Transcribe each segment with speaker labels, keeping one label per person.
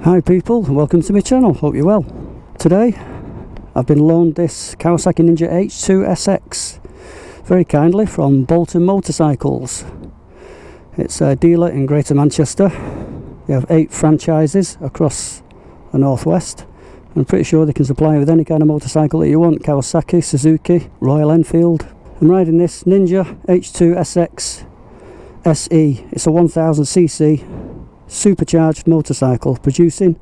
Speaker 1: Hi people, and welcome to my channel. Hope you're well. Today I've been loaned this Kawasaki Ninja H2 SX very kindly from Bolton Motorcycles. It's a dealer in Greater Manchester. They have 8 franchises across the northwest. I'm pretty sure they can supply you with any kind of motorcycle that you want. Kawasaki, Suzuki, Royal Enfield. I'm riding this Ninja H2 SX SE. It's a 1000cc supercharged motorcycle producing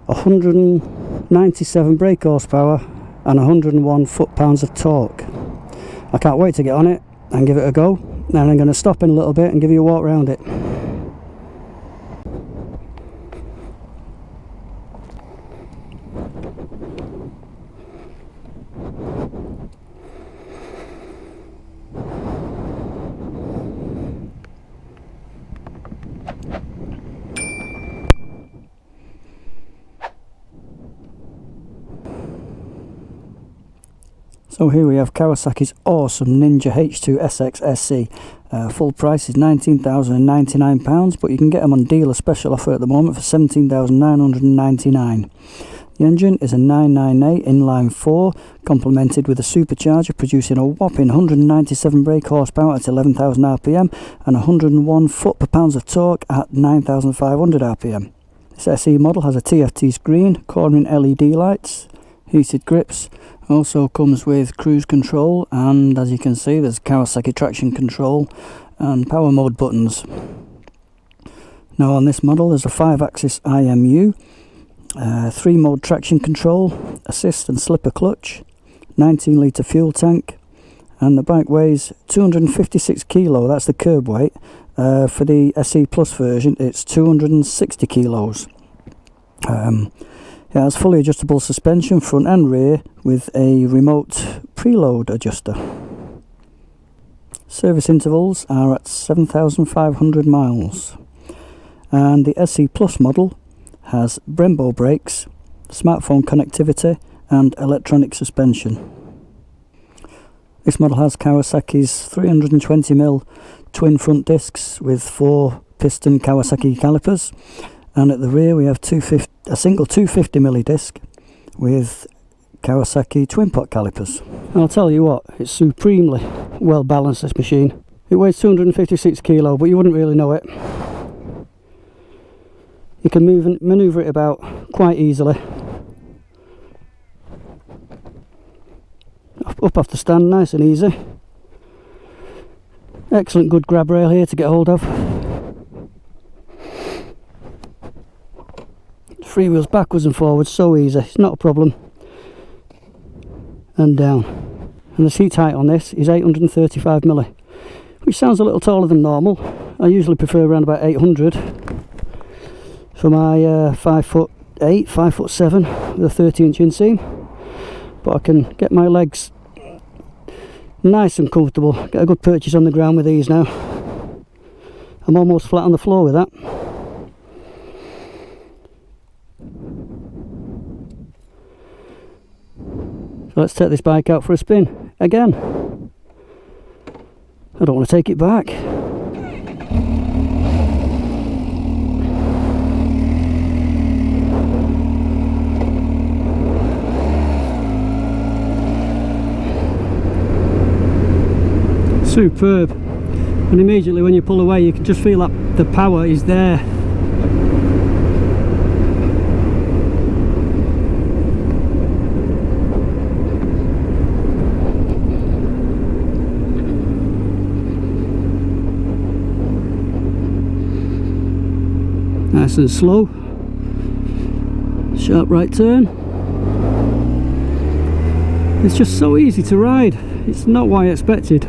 Speaker 1: 197 brake horsepower and 101 foot-pounds of torque. I can't wait to get on it and give it a go. Then I'm going to stop in a little bit and give you a walk around it. So here we have Kawasaki's awesome Ninja H2 SX SE. Full price is £19,099, but you can get them on dealer special offer at the moment for £17,999. The engine is a 998 inline 4, complemented with a supercharger producing a whopping 197 brake horsepower at 11,000 RPM and 101 foot-per-pounds of torque at 9,500 RPM. This SE model has a TFT screen, cornering LED lights, heated grips. Also comes with cruise control, and as you can see there's Kawasaki traction control and power mode buttons. Now on this model there's a 5-axis IMU, 3-mode traction control, assist and slipper clutch, 19 litre fuel tank, and the bike weighs 256 kilo, that's the curb weight. For the SE Plus version it's 260 kilos. It has fully adjustable suspension front and rear with a remote preload adjuster. Service intervals are at 7,500 miles. And the SE Plus model has Brembo brakes, smartphone connectivity and electronic suspension. This model has Kawasaki's 320mm twin front discs with 4 piston Kawasaki calipers. And at the rear we have a single 250mm disc with Kawasaki twin pot calipers. And I'll tell you what, it's supremely well balanced, this machine. It weighs 256 kilo, but you wouldn't really know it. You can manoeuvre it about quite easily. Up off the stand, nice and easy. Excellent good grab rail here to get hold of. Free wheels backwards and forwards, so easy, it's not a problem. And down. And the seat height on this is 835mm, which sounds a little taller than normal. I usually prefer around about 800 for my 5'8", 5'7" with a 30-inch inseam. But I can get my legs nice and comfortable, get a good purchase on the ground with these now. I'm almost flat on the floor with that. Let's take this bike out for a spin again. I don't want to take it back. Superb. And immediately when you pull away you can just feel that the power is there. Nice and slow, sharp right turn. It's just so easy to ride, it's not what I expected.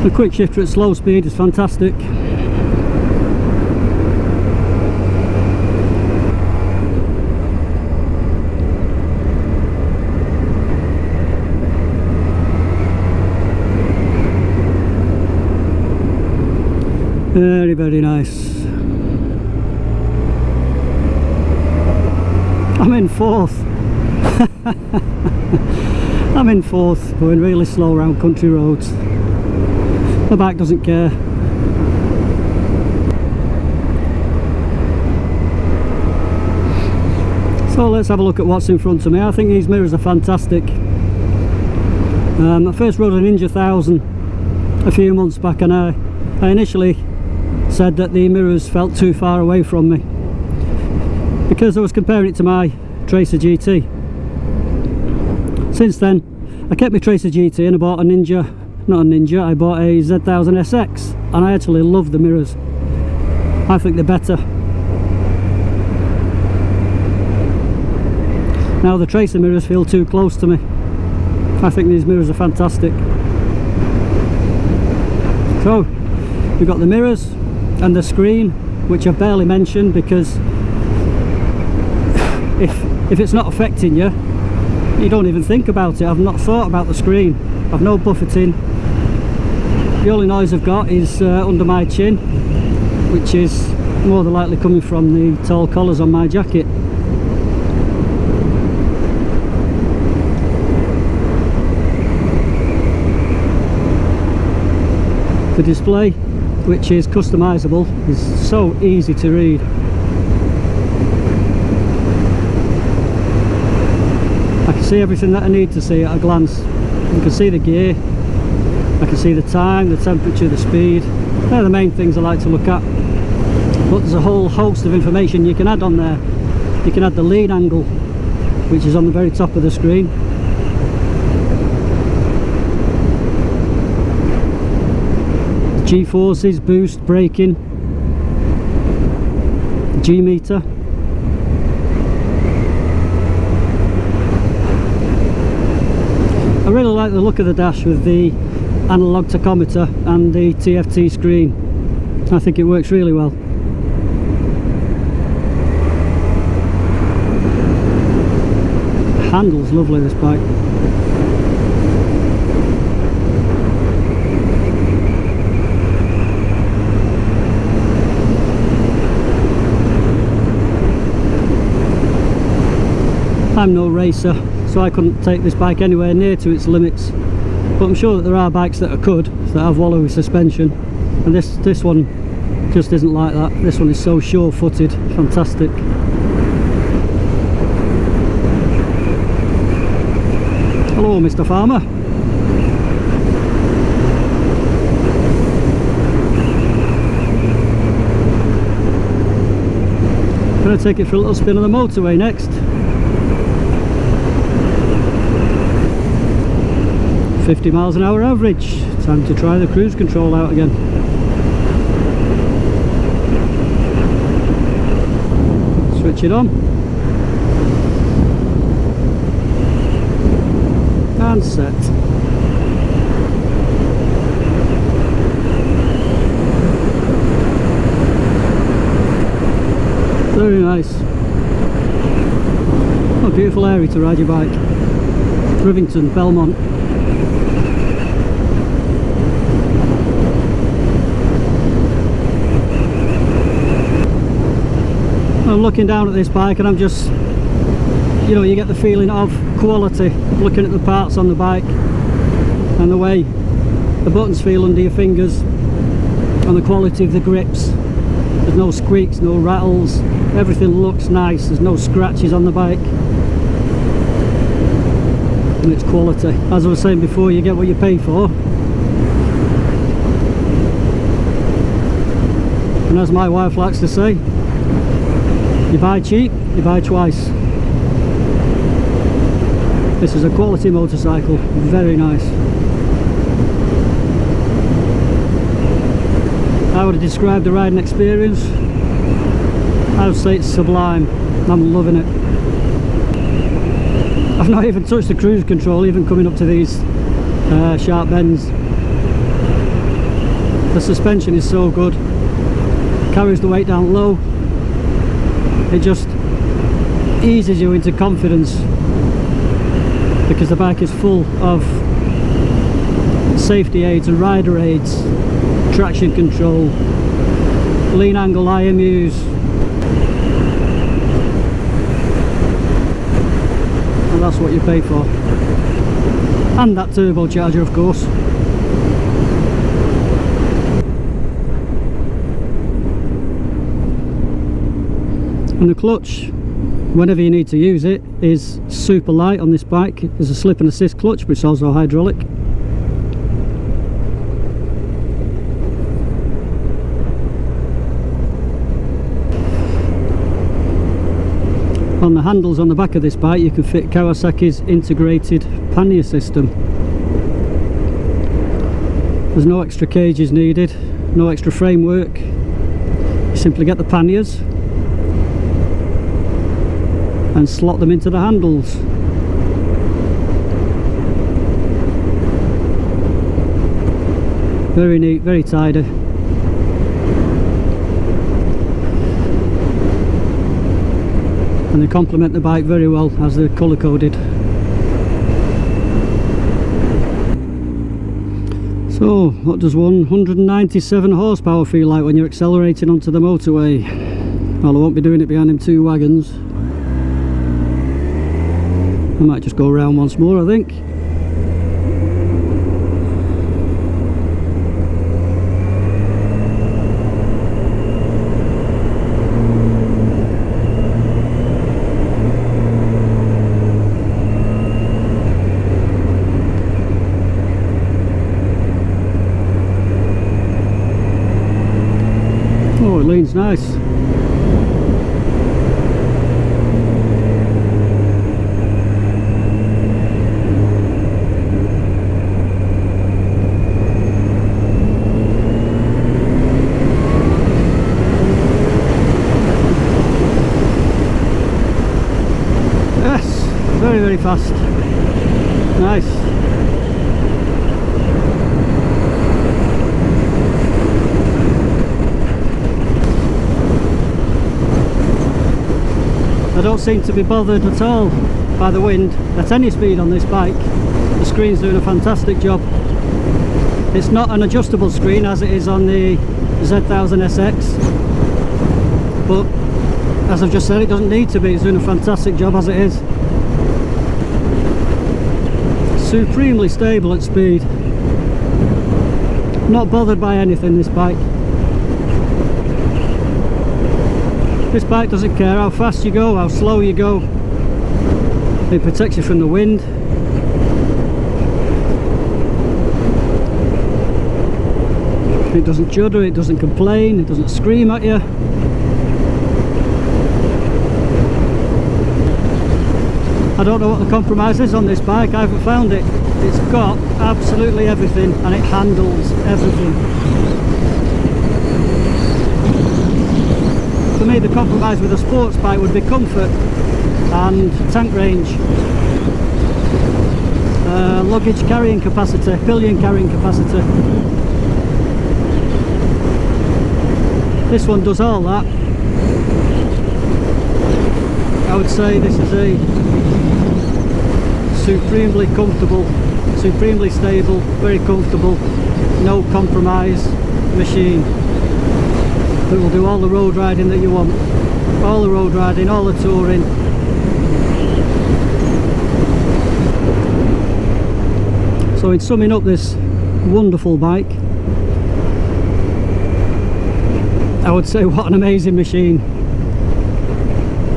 Speaker 1: The quick shifter at slow speed is fantastic. Very, very nice. I'm in 4th. I'm in fourth, going really slow around country roads. The bike doesn't care. So let's have a look at what's in front of me. I think these mirrors are fantastic. I first rode a Ninja 1000 a few months back, and I initially said that the mirrors felt too far away from me because I was comparing it to my Tracer GT. Since then I kept my Tracer GT and I bought a Ninja, not a Ninja, I bought a Z1000SX, and I actually love the mirrors. I think they're better. Now the Tracer mirrors feel too close to me. I think these mirrors are fantastic. So we've got the mirrors and the screen, which I've barely mentioned because if it's not affecting you, you don't even think about it. I've not thought about the screen. I've no buffeting. The only noise I've got is under my chin, which is more than likely coming from the tall collars on my jacket. The display, which is customizable, is so easy to read. I can see everything that I need to see at a glance. You can see the gear, I can see the time, the temperature, the speed. They're the main things I like to look at. But there's a whole host of information you can add on there. You can add the lean angle, which is on the very top of the screen. G-forces, boost, braking, G-meter. I really like the look of the dash with the analog tachometer and the TFT screen. I think it works really well. The handle's lovely, this bike. I'm no racer, so I couldn't take this bike anywhere near to its limits, but I'm sure that there are bikes that could, that have wallowy suspension, and this one just isn't like that. This one is so sure-footed, fantastic. Hello, Mr. Farmer. Gonna take it for a little spin on the motorway next. 50 miles an hour average. Time to try the cruise control out again. Switch it on. And set. Very nice. What a beautiful area to ride your bike. Rivington, Belmont. I'm looking down at this bike and I'm just, you know, you get the feeling of quality looking at the parts on the bike and the way the buttons feel under your fingers and the quality of the grips. There's no squeaks, no rattles, everything looks nice, there's no scratches on the bike, and it's quality. As I was saying before, you get what you pay for, and as my wife likes to say, you buy cheap, you buy twice. This is a quality motorcycle, very nice. How would I describe the riding experience? I would say it's sublime. I'm loving it. I've not even touched the cruise control, even coming up to these sharp bends. The suspension is so good, carries the weight down low. It just eases you into confidence because the bike is full of safety aids and rider aids, traction control, lean angle IMUs, and that's what you pay for. and that turbocharger of course. And the clutch, whenever you need to use it, is super light on this bike. There's a slip and assist clutch, but it's also hydraulic. On the handles on the back of this bike you can fit Kawasaki's integrated pannier system. There's no extra cages needed, no extra framework. You simply get the panniers and slot them into the handles. Very neat, very tidy. And they complement the bike very well as they're colour coded. So what does 197 horsepower feel like when you're accelerating onto the motorway? Well, I won't be doing it behind them two wagons. I might just go around once more, I think. Oh, it leans nice. Very fast. Nice. I don't seem to be bothered at all by the wind at any speed on this bike. The screen's doing a fantastic job. It's not an adjustable screen as it is on the Z1000SX, but as I've just said, it doesn't need to be. It's doing a fantastic job as it is. Supremely stable at speed. Not bothered by anything, this bike. This bike doesn't care how fast you go, how slow you go. It protects you from the wind. It doesn't judder, it doesn't complain, it doesn't scream at you. I don't know what the compromise is on this bike, I haven't found it. It's got absolutely everything and it handles everything. For me, the compromise with a sports bike would be comfort and tank range, luggage carrying capacity, pillion carrying capacity. This one does all that. I would say this is a supremely comfortable, supremely stable, very comfortable, no compromise machine that will do all the road riding that you want. All the road riding, all the touring. So in summing up this wonderful bike, I would say what an amazing machine.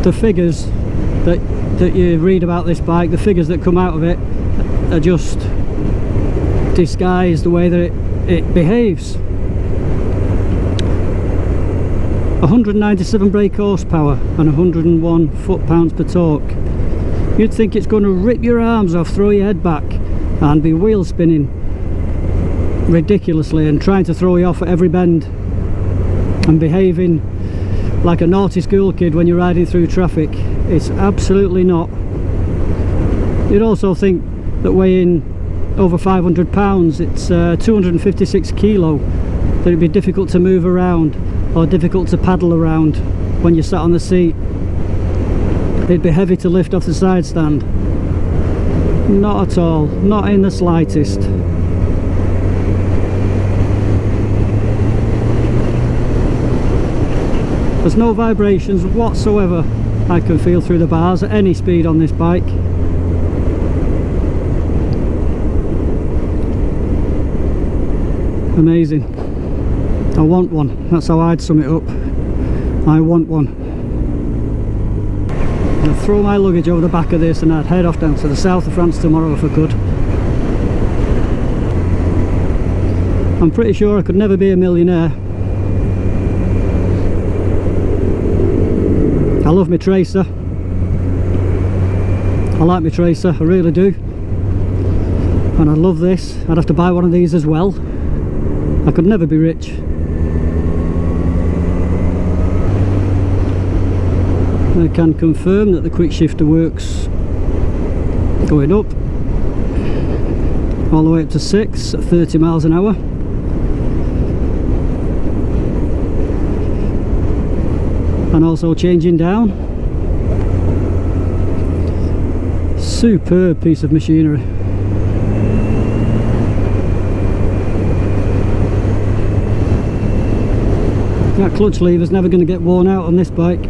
Speaker 1: The figures that you read about this bike, the figures that come out of it are just disguise the way that it behaves. 197 brake horsepower and 101 foot-pounds per torque. You'd think it's going to rip your arms off, throw your head back and be wheel spinning ridiculously and trying to throw you off at every bend and behaving like a naughty school kid when you're riding through traffic. It's absolutely not. You'd also think that weighing over 500 pounds, it's 256 kilo, that it'd be difficult to move around or difficult to paddle around when you're sat on the seat. It'd be heavy to lift off the side stand. Not at all, not in the slightest. There's no vibrations whatsoever I can feel through the bars at any speed on this bike. Amazing. I want one. That's how I'd sum it up. I want one. I'd throw my luggage over the back of this and I'd head off down to the south of France tomorrow if I could. I'm pretty sure I could never be a millionaire. I love my Tracer. I like my Tracer, I really do. And I love this. I'd have to buy one of these as well. I could never be rich. I can confirm that the quick shifter works going up all the way up to 6 at 30 miles an hour. And also changing down. Superb piece of machinery. That clutch lever's never going to get worn out on this bike.